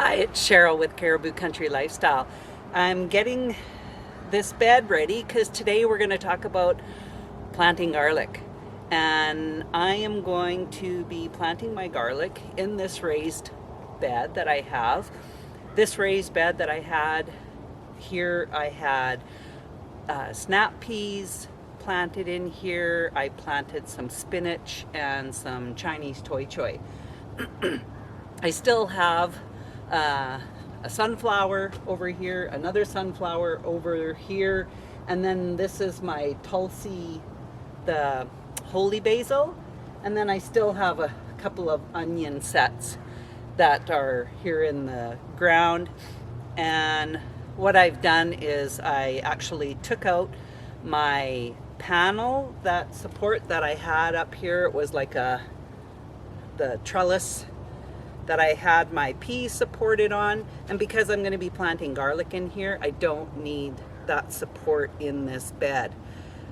Hi, it's Cheryl with Caribou Country Lifestyle. I'm getting this bed ready because today we're going to talk about planting garlic. And I am going to be planting my garlic in this raised bed that I have. This raised bed that I had here, I had snap peas planted in here. I planted some spinach and some Chinese toi choy. I still have a sunflower over here, another sunflower over here, and then this is my Tulsi, the holy basil, and then I still have a couple of onion sets that are here in the ground. And what I've done is I actually took out my panel, that support that I had up here. It was like the trellis that I had my peas supported on, and because I'm going to be planting garlic in here, I don't need that support in this bed.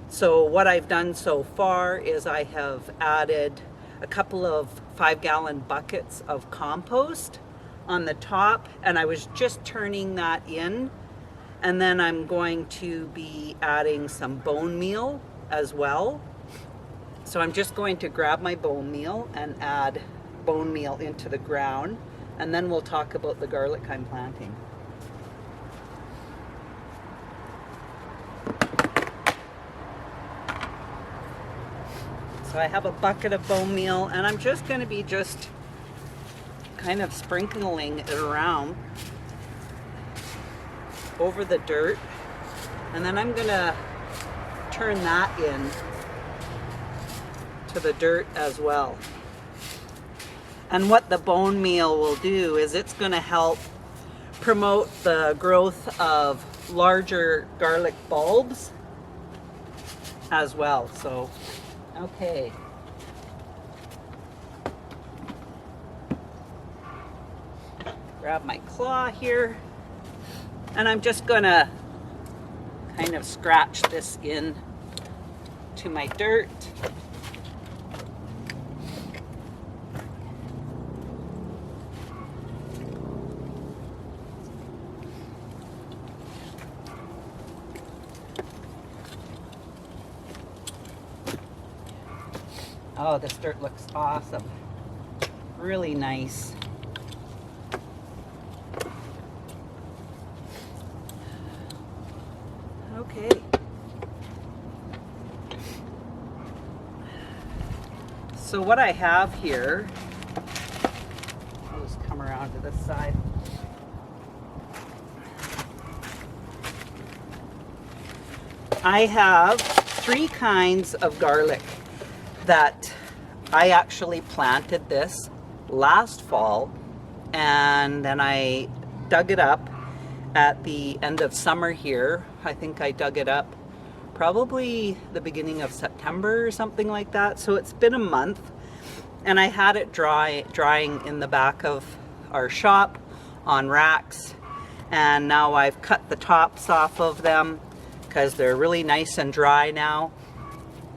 So what I've done so far is I have added a couple of 5-gallon buckets of compost on the top, and I was just turning that in, and then I'm going to be adding some bone meal as well. So I'm just going to grab my bone meal and add bone meal into the ground, and then we'll talk about the garlic I'm planting. So I have a bucket of bone meal, and I'm just going to be kind of sprinkling it around over the dirt, and then I'm going to turn that in to the dirt as well. And what the bone meal will do is it's going to help promote the growth of larger garlic bulbs as well. So, okay. Grab my claw here, and I'm just going to kind of scratch this in to my dirt. Oh, this dirt looks awesome. Really nice. Okay. So what I have here, I'll just come around to this side. I have 3 kinds of garlic that I actually planted this last fall, and then I dug it up at the end of summer here. I think I dug it up probably the beginning of September or something like that. So it's been a month, and I had it drying in the back of our shop on racks, and now I've cut the tops off of them because they're really nice and dry now.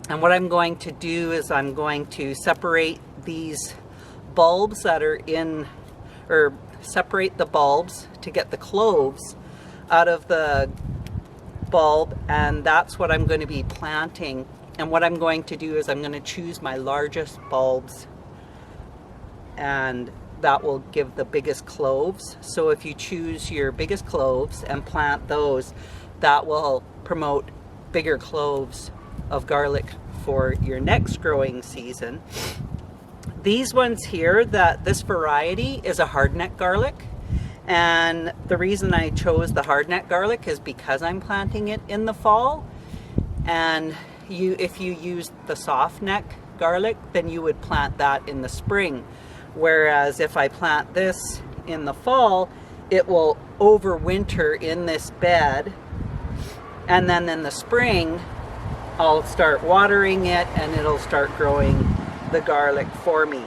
And what I'm going to do is I'm going to separate these bulbs that are in, or separate the bulbs to get the cloves out of the bulb, and that's what I'm going to be planting. And what I'm going to do is I'm going to choose my largest bulbs, and that will give the biggest cloves. So if you choose your biggest cloves and plant those, that will promote bigger cloves of garlic for your next growing season. These ones here, this variety is a hardneck garlic, and the reason I chose the hardneck garlic is because I'm planting it in the fall. And if you use the soft neck garlic, then you would plant that in the spring, whereas if I plant this in the fall, it will overwinter in this bed, and then in the spring I'll start watering it and it'll start growing the garlic for me.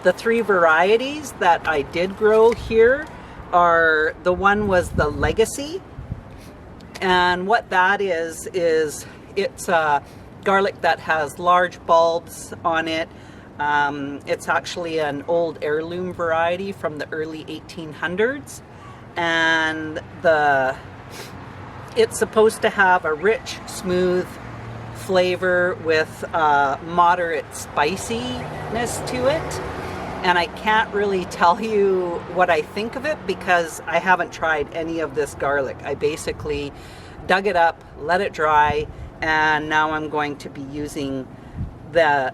The 3 varieties that I did grow here are, the one was the Legacy, and what that is it's a garlic that has large bulbs on it, It's actually an old heirloom variety from the early 1800s, and it's supposed to have a rich, smooth flavor with moderate spiciness to it. And I can't really tell you what I think of it because I haven't tried any of this garlic. I basically dug it up, let it dry, and now I'm going to be using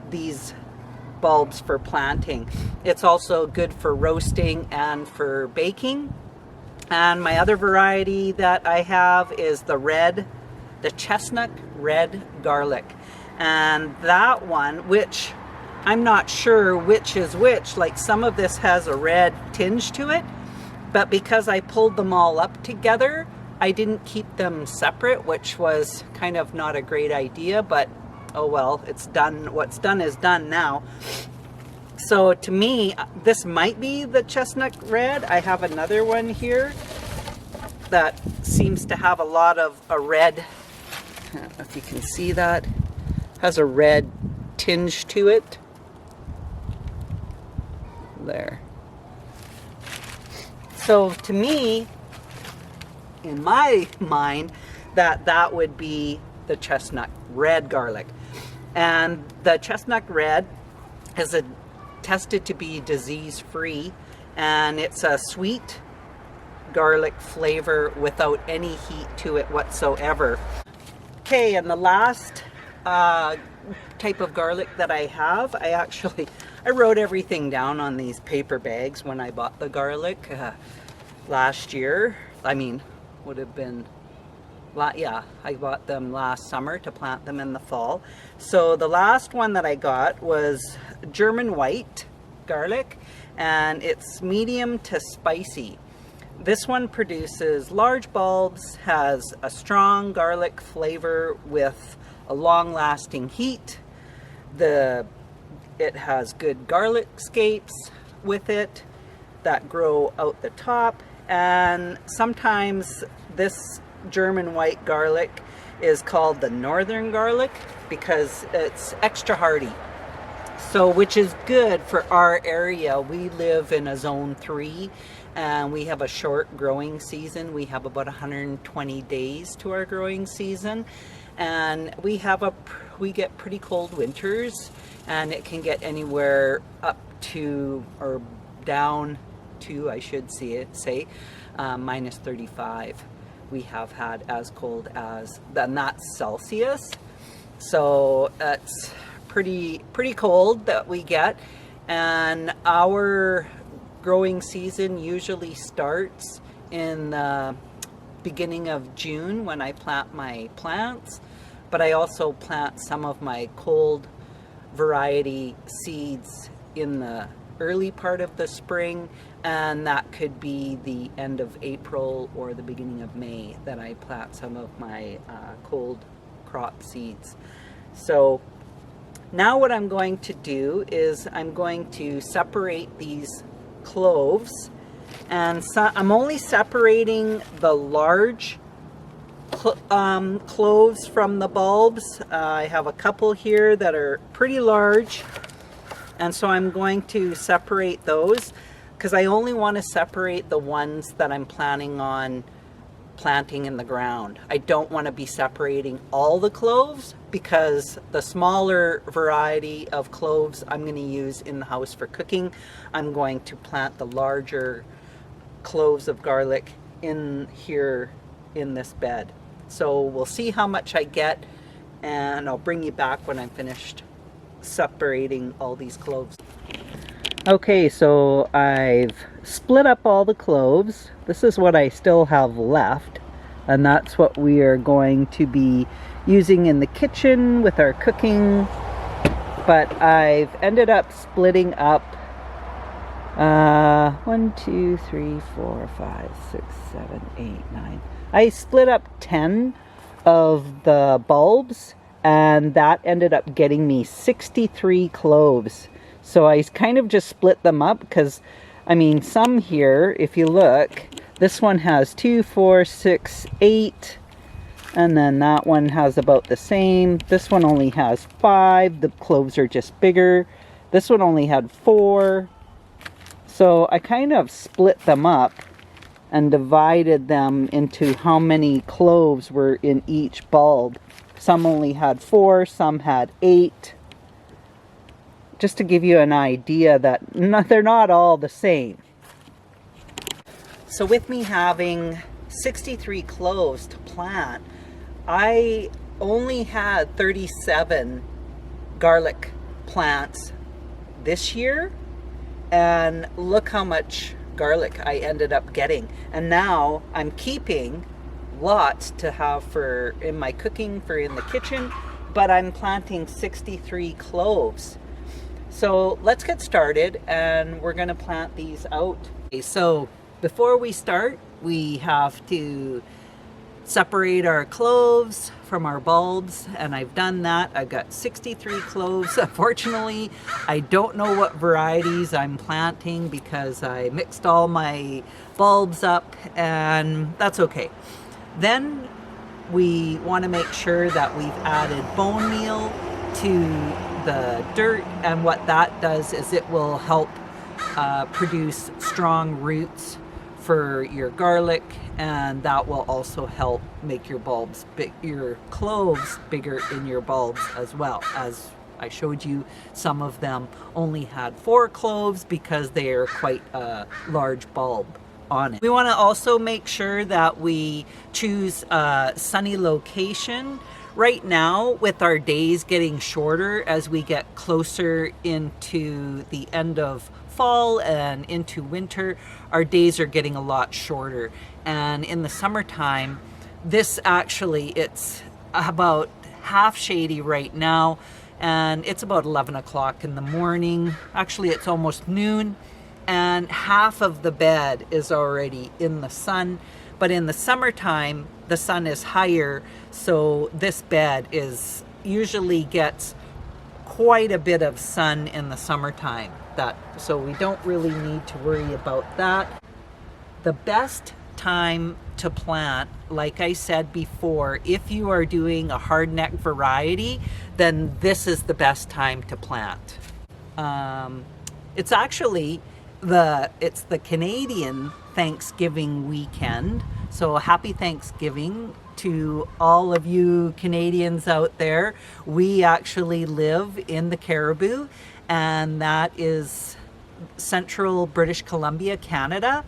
these bulbs for planting. It's also good for roasting and for baking. And my other variety that I have is the chestnut red garlic. And that one, which I'm not sure which is which, like some of this has a red tinge to it, but because I pulled them all up together, I didn't keep them separate, which was kind of not a great idea, but oh well, it's done. What's done is done now. So to me, this might be the chestnut red. I have another one here that seems to have a lot of a red, I don't know if you can see that, has a red tinge to it. There. So to me, in my mind, that would be the chestnut red garlic. And the chestnut red is tested to be disease-free, and it's a sweet garlic flavor without any heat to it whatsoever. Okay, and the last type of garlic that I have, I wrote everything down on these paper bags when I bought the garlic last year. I mean, would have been, yeah, I bought them last summer to plant them in the fall. So the last one that I got was German white garlic, and it's medium to spicy. This one produces large bulbs, has a strong garlic flavor with a long-lasting heat. It has good garlic scapes with it that grow out the top, and sometimes this German white garlic is called the northern garlic because it's extra hardy. So, which is good for our area. We live in a zone 3 and we have a short growing season. We have about 120 days to our growing season, and we get pretty cold winters, and it can get anywhere up to or down to, I should say, minus 35. We have had as cold as, and that's Celsius. So it's pretty cold that we get, and our growing season usually starts in the beginning of June when I plant my plants, but I also plant some of my cold variety seeds in the early part of the spring, and that could be the end of April or the beginning of May that I plant some of my cold crop seeds. So now what I'm going to do is I'm going to separate these cloves, and so I'm only separating the large cloves from the bulbs. I have a couple here that are pretty large, and so I'm going to separate those because I only want to separate the ones that I'm planning on planting in the ground. I don't want to be separating all the cloves because the smaller variety of cloves I'm going to use in the house for cooking. I'm going to plant the larger cloves of garlic in here in this bed. So we'll see how much I get, and I'll bring you back when I'm finished separating all these cloves. Okay, so I've split up all the cloves. This is what I still have left, and that's what we are going to be using in the kitchen with our cooking. But I've ended up splitting up 1, 2, 3, 4, 5, 6, 7, 8, 9. I split up 10 of the bulbs, and that ended up getting me 63 cloves. So I kind of just split them up because, I mean, some here, if you look, this one has 2, 4, 6, 8, and then that one has about the same. This one only has 5. The cloves are just bigger. This one only had 4. So I kind of split them up and divided them into how many cloves were in each bulb. Some only had 4, some had 8. Just to give you an idea that they're not all the same. So with me having 63 cloves to plant, I only had 37 garlic plants this year, and look how much garlic I ended up getting. And now I'm keeping lots to have for in my cooking, for in the kitchen, but I'm planting 63 cloves. So let's get started, and we're going to plant these out. Okay, so before we start, we have to separate our cloves from our bulbs, and I've done that. I've got 63 cloves. Unfortunately, I don't know what varieties I'm planting because I mixed all my bulbs up, and that's okay. Then we want to make sure that we've added bone meal to the dirt, and what that does is it will help produce strong roots for your garlic, and that will also help make your bulbs your cloves bigger in your bulbs as well. As I showed you, some of them only had 4 cloves because they are quite a large bulb on it. We want to also make sure that we choose a sunny location. Right now, with our days getting shorter as we get closer into the end of fall and into winter, our days are getting a lot shorter. And in the summertime, this actually, it's about half shady right now, and it's about 11 o'clock in the morning. Actually, it's almost noon, and half of the bed is already in the sun. But in the summertime, the sun is higher, so this bed usually gets quite a bit of sun in the summertime. So we don't really need to worry about that. The best time to plant, like I said before, if you are doing a hardneck variety, then this is the best time to plant. It's actually it's the Canadian Thanksgiving weekend, so happy Thanksgiving to all of you Canadians out there. We actually live in the Cariboo, and that is central British Columbia, Canada.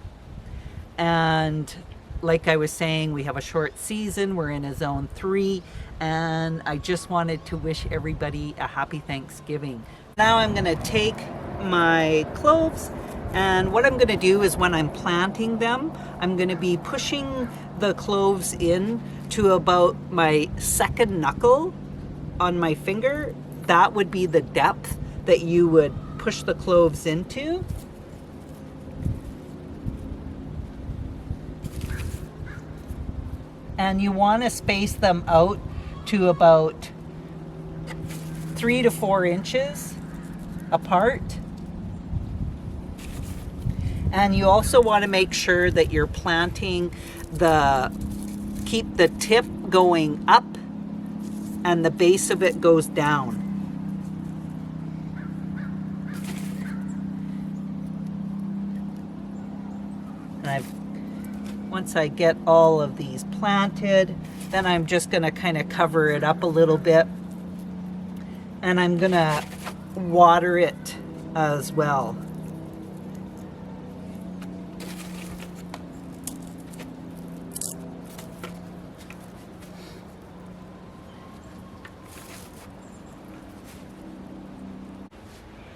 And like I was saying, we have a short season. We're in a zone 3, and I just wanted to wish everybody a happy Thanksgiving. Now I'm going to take my cloves, and what I'm going to do is when I'm planting them, I'm going to be pushing the cloves in to about my second knuckle on my finger. That would be the depth that you would push the cloves into. And you want to space them out to about 3 to 4 inches apart. And you also want to make sure that you're planting keep the tip going up and the base of it goes down. And once I get all of these planted, then I'm just going to kind of cover it up a little bit, and I'm going to water it as well.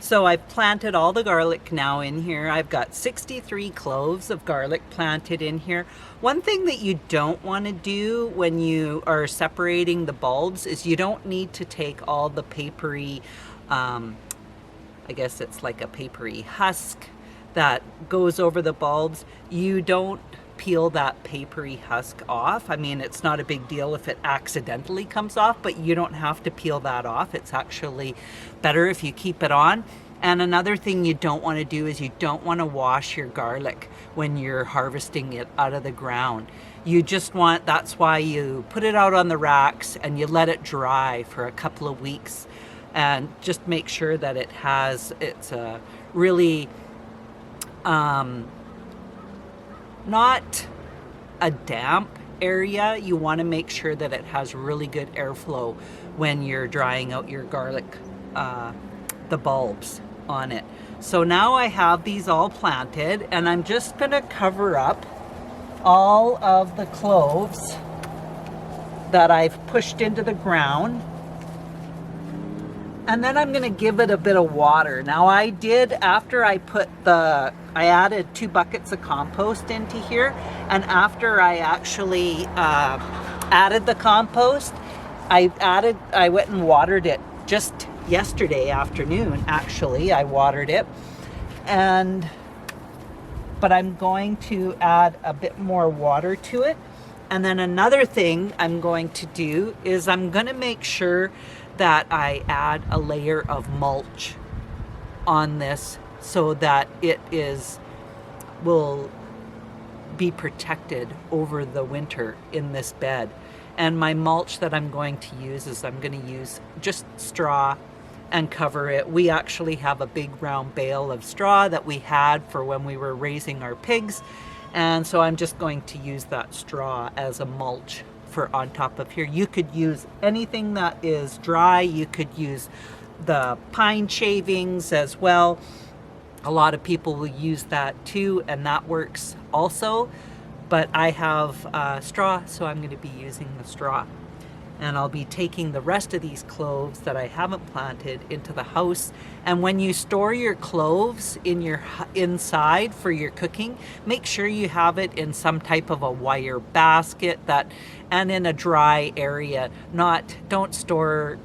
So I've planted all the garlic now in here. I've got 63 cloves of garlic planted in here. One thing that you don't want to do when you are separating the bulbs is you don't need to take all the papery, I guess it's like a papery husk that goes over the bulbs. You don't peel that papery husk off. I mean, it's not a big deal if it accidentally comes off, but you don't have to peel that off. It's actually better if you keep it on. And another thing you don't want to do is you don't want to wash your garlic when you're harvesting it out of the ground. You just want, that's why you put it out on the racks and you let it dry for a couple of weeks. and just make sure that it's a really not a damp area. You want to make sure that it has really good airflow when you're drying out your garlic, the bulbs on it. So now I have these all planted, and I'm just going to cover up all of the cloves that I've pushed into the ground. And then I'm going to give it a bit of water. Now I did, after I added 2 buckets of compost into here, and after I actually added the compost, I went and watered it just yesterday afternoon. Actually, I watered it, but I'm going to add a bit more water to it. And then another thing I'm going to do is I'm going to make sure that I add a layer of mulch on this so that it will be protected over the winter in this bed. And my mulch that I'm going to use is I'm going to use just straw and cover it. We actually have a big round bale of straw that we had for when we were raising our pigs, and so I'm just going to use that straw as a mulch for on top of here. You could use anything that is dry. You could use the pine shavings as well. A lot of people will use that too, and that works also, but I have straw, so I'm going to be using the straw. And I'll be taking the rest of these cloves that I haven't planted into the house. And when you store your cloves in your inside for your cooking, make sure you have it in some type of a wire basket and in a dry area. Don't store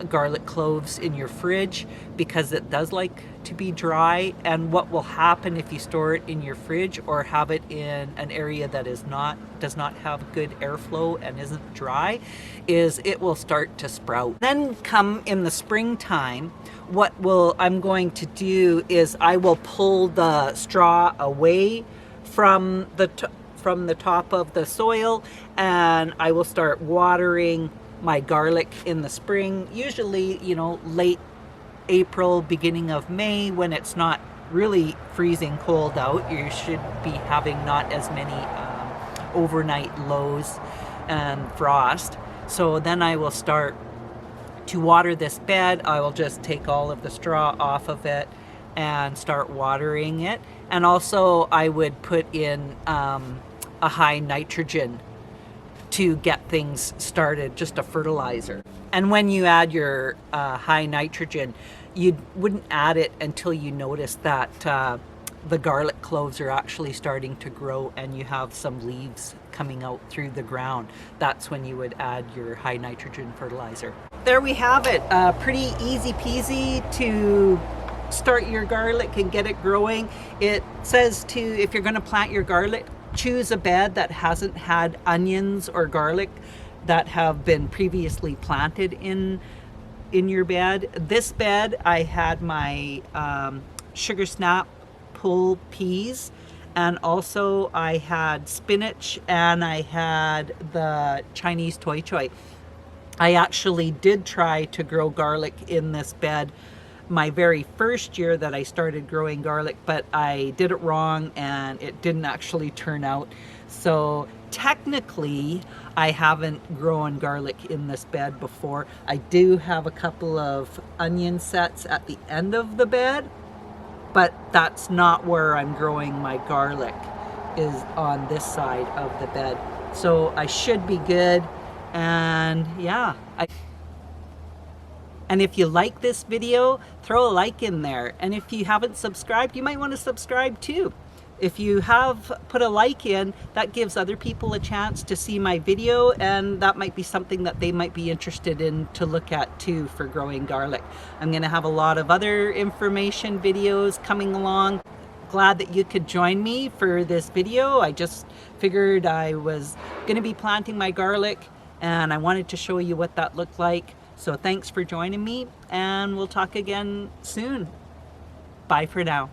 garlic cloves in your fridge, because it does like to be dry. And what will happen if you store it in your fridge or have it in an area that does not have good airflow and isn't dry is it will start to sprout. Then come in the springtime, I'm going to do is I will pull the straw away from the top of the soil, and I will start watering my garlic in the spring, usually, late April, beginning of May, when it's not really freezing cold out. You should be having not as many overnight lows and frost. So then I will start to water this bed. I will just take all of the straw off of it and start watering it. And also I would put in a high nitrogen to get things started, just a fertilizer. And when you add your high nitrogen, you wouldn't add it until you notice that the garlic cloves are actually starting to grow and you have some leaves coming out through the ground. That's when you would add your high nitrogen fertilizer. There we have it. Pretty easy peasy to start your garlic and get it growing. It says if you're going to plant your garlic, choose a bed that hasn't had onions or garlic that have been previously planted in your bed. This bed, I had my sugar snap pull peas, and also I had spinach, and I had the Chinese toi choy. I actually did try to grow garlic in this bed my very first year that I started growing garlic, but I did it wrong and it didn't actually turn out. So technically I haven't grown garlic in this bed before. I do have a couple of onion sets at the end of the bed, but that's not where I'm growing my garlic, is on this side of the bed. So I should be good. And yeah, and if you like this video, throw a like in there. And if you haven't subscribed, you might want to subscribe too. If you have put a like in, that gives other people a chance to see my video, and that might be something that they might be interested in to look at too for growing garlic. I'm going to have a lot of other information videos coming along. Glad that you could join me for this video. I just figured I was going to be planting my garlic, and I wanted to show you what that looked like. So thanks for joining me, and we'll talk again soon. Bye for now.